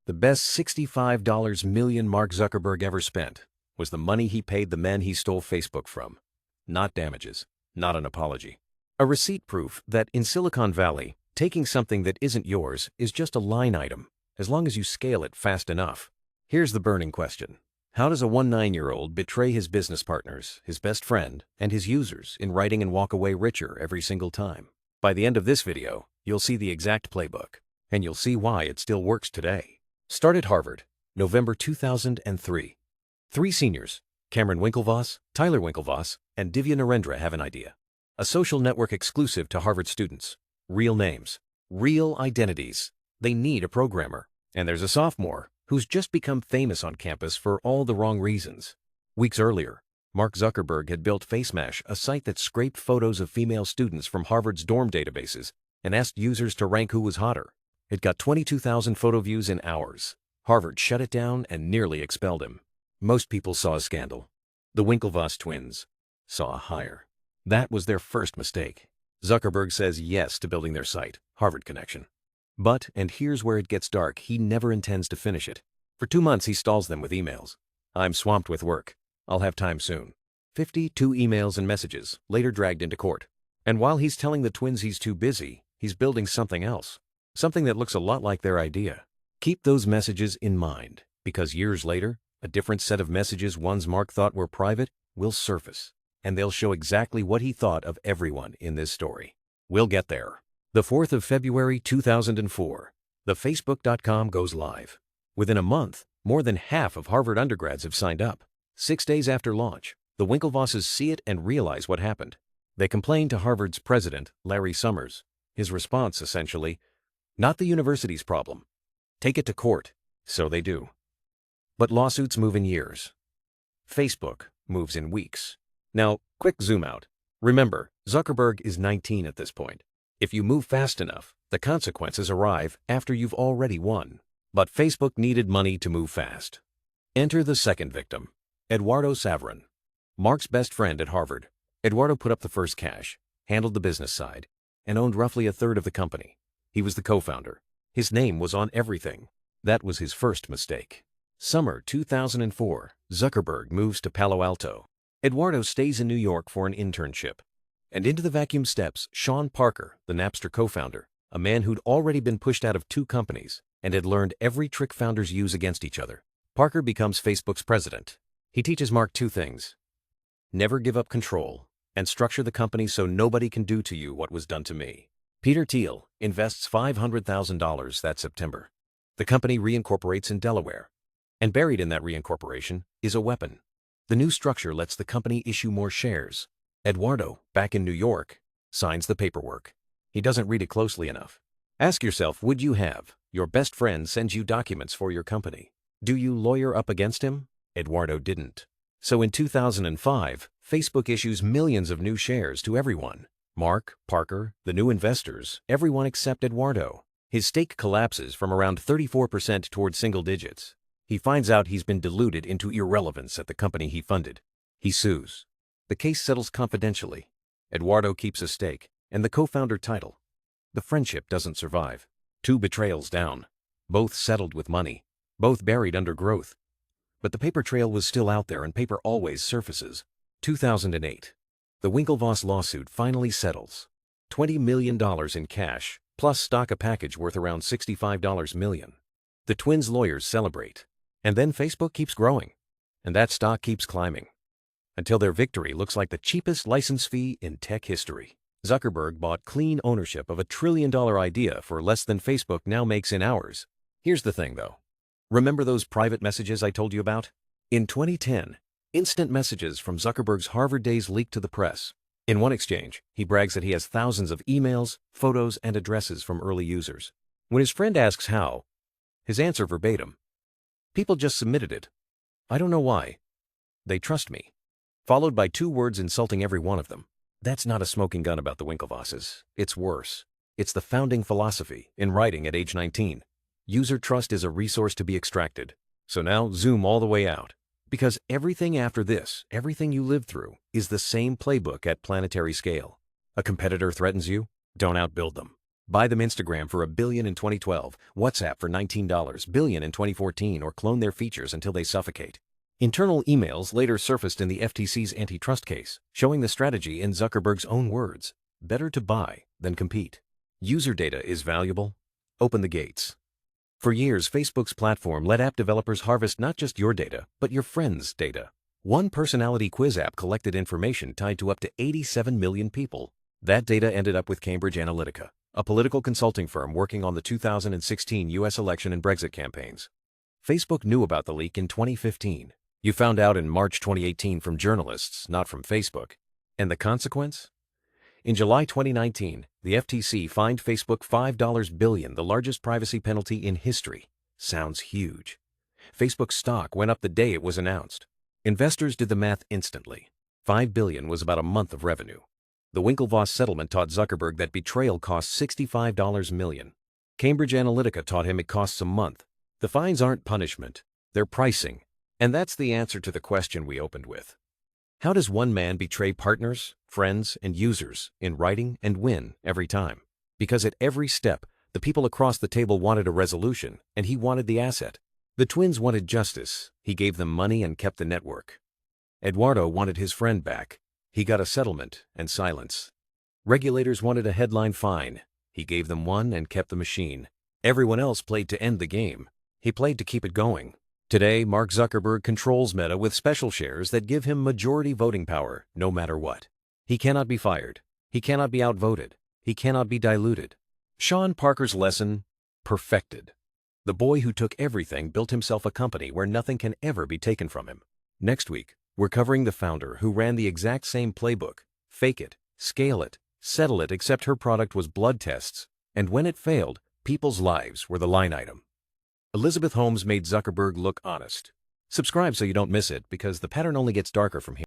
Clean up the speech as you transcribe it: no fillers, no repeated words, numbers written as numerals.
The best $65 million Mark Zuckerberg ever spent was the money he paid the men he stole Facebook from. Not damages, not an apology. A receipt proof that in Silicon Valley, taking something that isn't yours is just a line item, as long as you scale it fast enough. Here's the burning question. How does a 19-year-old betray his business partners, his best friend, and his users in writing and walk away richer every single time? By the end of this video, you'll see the exact playbook, and you'll see why it still works today. Start at Harvard, November 2003. Three seniors, Cameron Winklevoss, Tyler Winklevoss, and Divya Narendra have an idea. A social network exclusive to Harvard students. Real names, real identities. They need a programmer. And there's a sophomore who's just become famous on campus for all the wrong reasons. Weeks earlier, Mark Zuckerberg had built FaceMash, a site that scraped photos of female students from Harvard's dorm databases and asked users to rank who was hotter. It got 22,000 photo views in hours. Harvard shut it down and nearly expelled him. Most people saw a scandal. The Winklevoss twins saw a hire. That was their first mistake. Zuckerberg says yes to building their site, Harvard Connection. But, and here's where it gets dark, he never intends to finish it. For 2 months he stalls them with emails. I'm swamped with work. I'll have time soon. 52 emails and messages, later dragged into court. And while he's telling the twins he's too busy, he's building something else. Something that looks a lot like their idea. Keep those messages in mind, because years later, a different set of messages ones Mark thought were private will surface, and they'll show exactly what he thought of everyone in this story. We'll get there. The 4th of February 2004, the Facebook.com goes live. Within a month, more than half of Harvard undergrads have signed up. 6 days after launch, the Winklevosses see it and realize what happened. They complain to Harvard's president, Larry Summers. His response, essentially, not the university's problem. Take it to court. So they do. But lawsuits move in years. Facebook moves in weeks. Now, quick zoom out. Remember, Zuckerberg is 19 at this point. If you move fast enough, the consequences arrive after you've already won. But Facebook needed money to move fast. Enter the second victim, Eduardo Saverin, Mark's best friend at Harvard. Eduardo put up the first cash, handled the business side, and owned roughly a third of the company. He was the co-founder. His name was on everything. That was his first mistake. Summer 2004, Zuckerberg moves to Palo Alto. Eduardo stays in New York for an internship. And into the vacuum steps Sean Parker, the Napster co-founder, a man who'd already been pushed out of 2 companies and had learned every trick founders use against each other. Parker becomes Facebook's president. He teaches Mark 2 things. Never give up control, and structure the company so nobody can do to you what was done to me. Peter Thiel invests $500,000 that September. The company reincorporates in Delaware. And buried in that reincorporation is a weapon. The new structure lets the company issue more shares. Eduardo, back in New York, signs the paperwork. He doesn't read it closely enough. Ask yourself, would you have your best friend send you documents for your company? Do you lawyer up against him? Eduardo didn't. So in 2005, Facebook issues millions of new shares to everyone. Mark, Parker, the new investors, everyone except Eduardo. His stake collapses from around 34% toward single digits. He finds out he's been deluded into irrelevance at the company he funded. He sues. The case settles confidentially. Eduardo keeps a stake and the co-founder title. The friendship doesn't survive. 2 betrayals down. Both settled with money. Both buried under growth. But the paper trail was still out there, and paper always surfaces. 2008. The Winklevoss lawsuit finally settles. $20 million in cash, plus stock, a package worth around $65 million. The twins' lawyers celebrate. And then Facebook keeps growing. And that stock keeps climbing. Until their victory looks like the cheapest license fee in tech history. Zuckerberg bought clean ownership of a $1 trillion idea for less than Facebook now makes in hours. Here's the thing, though. Remember those private messages I told you about? In 2010, instant messages from Zuckerberg's Harvard days leaked to the press. In one exchange, he brags that he has thousands of emails, photos, and addresses from early users. When his friend asks how, his answer verbatim, "People just submitted it. I don't know why. They trust me." Followed by 2 words insulting every one of them. That's not a smoking gun about the Winklevosses. It's worse. It's the founding philosophy in writing at age 19. User trust is a resource to be extracted. So now zoom all the way out. Because everything after this, everything you lived through, is the same playbook at planetary scale. A competitor threatens you? Don't outbuild them. Buy them Instagram for $1 billion in 2012, WhatsApp for $19 billion in 2014, or clone their features until they suffocate. Internal emails later surfaced in the FTC's antitrust case, showing the strategy in Zuckerberg's own words: better to buy than compete. User data is valuable. Open the gates. For years, Facebook's platform let app developers harvest not just your data, but your friends' data. One personality quiz app collected information tied to up to 87 million people. That data ended up with Cambridge Analytica, a political consulting firm working on the 2016 U.S. election and Brexit campaigns. Facebook knew about the leak in 2015. You found out in March 2018 from journalists, not from Facebook. And the consequence? In July 2019, the FTC fined Facebook $5 billion, the largest privacy penalty in history. Sounds huge. Facebook's stock went up the day it was announced. Investors did the math instantly. $5 billion was about a month of revenue. The Winklevoss settlement taught Zuckerberg that betrayal costs $65 million. Cambridge Analytica taught him it costs a month. The fines aren't punishment, they're pricing. And that's the answer to the question we opened with. How does one man betray partners, friends, and users in writing and win every time? Because at every step, the people across the table wanted a resolution, and he wanted the asset. The twins wanted justice. He gave them money and kept the network. Eduardo wanted his friend back. He got a settlement and silence. Regulators wanted a headline fine. He gave them one and kept the machine. Everyone else played to end the game. He played to keep it going. Today, Mark Zuckerberg controls Meta with special shares that give him majority voting power, no matter what. He cannot be fired. He cannot be outvoted. He cannot be diluted. Sean Parker's lesson: perfected. The boy who took everything built himself a company where nothing can ever be taken from him. Next week, we're covering the founder who ran the exact same playbook: fake it, scale it, settle it, except her product was blood tests, and when it failed, people's lives were the line item. Elizabeth Holmes made Zuckerberg look honest. Subscribe so you don't miss it, because the pattern only gets darker from here.